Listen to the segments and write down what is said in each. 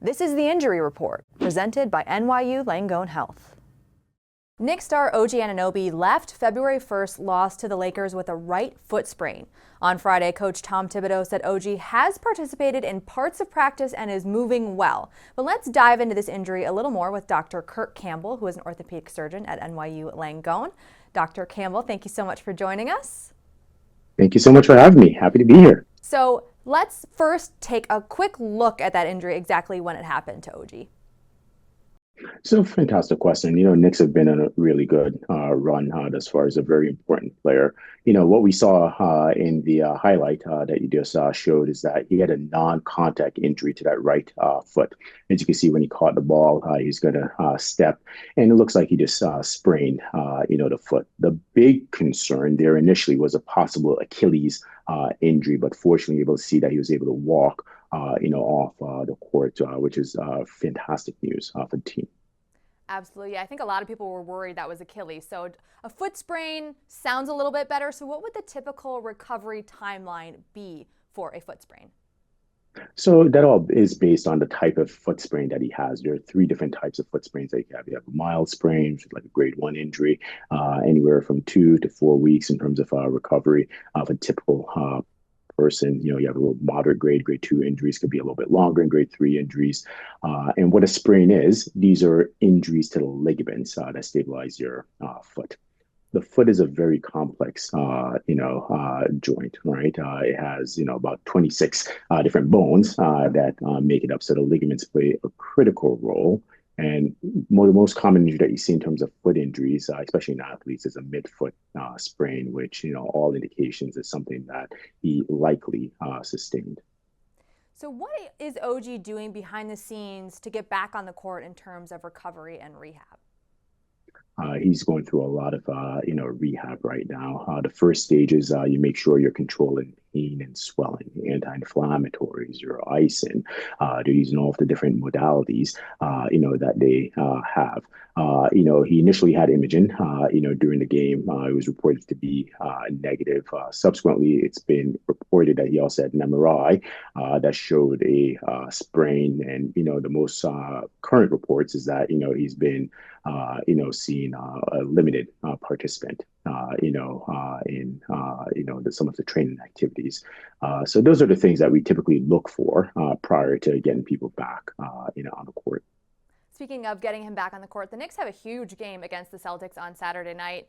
This is the Injury Report, presented by NYU Langone Health. Knicks star OG Anunoby left February 1st lost to the Lakers with a right foot sprain. On Friday, coach Tom Thibodeau said OG has participated in parts of practice and is moving well. But let's dive into this injury a little more with Dr. Kirk Campbell, who is an orthopedic surgeon at NYU Langone. Dr. Campbell, thank you so much for joining us. Thank you so much for having me. Happy to be here. So let's first take a quick look at that injury, exactly when it happened to OG. So fantastic question. Knicks have been on a really good run as far as a very important player. What we saw in the highlight that you just showed is that he had a non-contact injury to that right foot. As you can see, when he caught the ball, he's going to step, and it looks like he just sprained, the foot. The big concern there initially was a possible Achilles injury, but fortunately, able to see that he was able to walk off the court, which is fantastic news for the team. Absolutely. I think a lot of people were worried that was Achilles. So a foot sprain sounds a little bit better. So what would the typical recovery timeline be for a foot sprain? So that all is based on the type of foot sprain that he has. There are three different types of foot sprains that you have. You have a mild sprain, which is like a grade 1 injury, anywhere from 2 to 4 weeks in terms of recovery of a typical person. You have a little moderate grade 2 injuries, could be a little bit longer, and grade 3 injuries. And what a sprain is, these are injuries to the ligaments that stabilize your foot. The foot is a very complex, joint, right? It has, about 26 different bones that make it up. So the ligaments play a critical role. And the most common injury that you see in terms of foot injuries, especially in athletes, is a midfoot sprain, which, all indications is something that he likely sustained. So what is OG doing behind the scenes to get back on the court in terms of recovery and rehab? He's going through a lot of, rehab right now. The first stage is you make sure you're controlling pain and swelling, anti-inflammatories, you're icing. They're using all of the different modalities, that they have. He initially had imaging, during the game. It was reported to be negative. Subsequently, it's been reported that he also had an MRI that showed a sprain. And, the most current reports is that, he's been, seen a limited participant, in, some of the training activities. So those are the things that we typically look for prior to getting people back, on the court. Speaking of getting him back on the court, the Knicks have a huge game against the Celtics on Saturday night.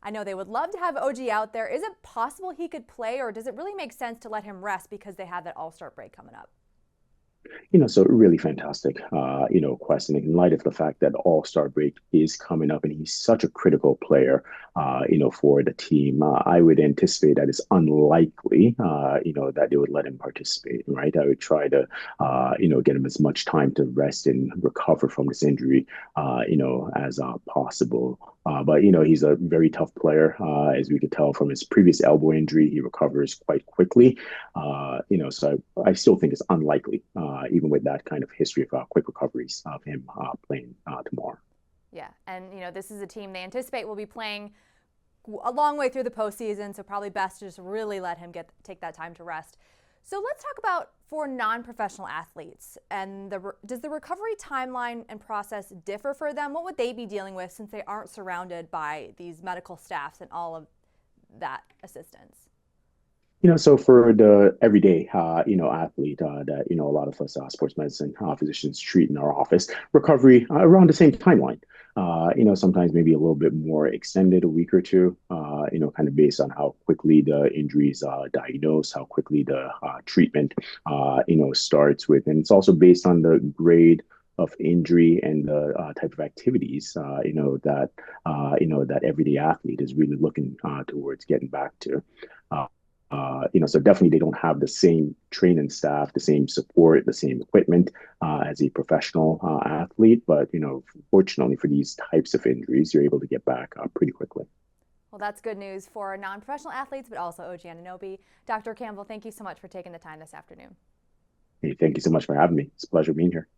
I know they would love to have OG out there. Is it possible he could play, or does it really make sense to let him rest because they have that All-Star break coming up? So really fantastic, question in light of the fact that All-Star break is coming up and he's such a critical player, for the team. I would anticipate that it's unlikely, that they would let him participate, right? I would try to, get him as much time to rest and recover from this injury, as possible. But, he's a very tough player, as we could tell from his previous elbow injury. He recovers quite quickly, so I still think it's unlikely, even with that kind of history of quick recoveries of him playing tomorrow. Yeah, and, this is a team they anticipate will be playing a long way through the postseason, so probably best to just really let him take that time to rest. So let's talk about for non-professional athletes, and does the recovery timeline and process differ for them? What would they be dealing with since they aren't surrounded by these medical staffs and all of that assistance? So for the everyday, athlete that, a lot of us sports medicine physicians treat in our office, recovery around the same timeline. Sometimes maybe a little bit more extended, a week or two, kind of based on how quickly the injuries diagnosed, how quickly the treatment, starts with. And it's also based on the grade of injury and the type of activities, that everyday athlete is really looking towards getting back to. So definitely they don't have the same training staff, the same support, the same equipment as a professional athlete. But, fortunately for these types of injuries, you're able to get back pretty quickly. Well, that's good news for non-professional athletes, but also OG Anunoby. Dr. Campbell, thank you so much for taking the time this afternoon. Hey, thank you so much for having me. It's a pleasure being here.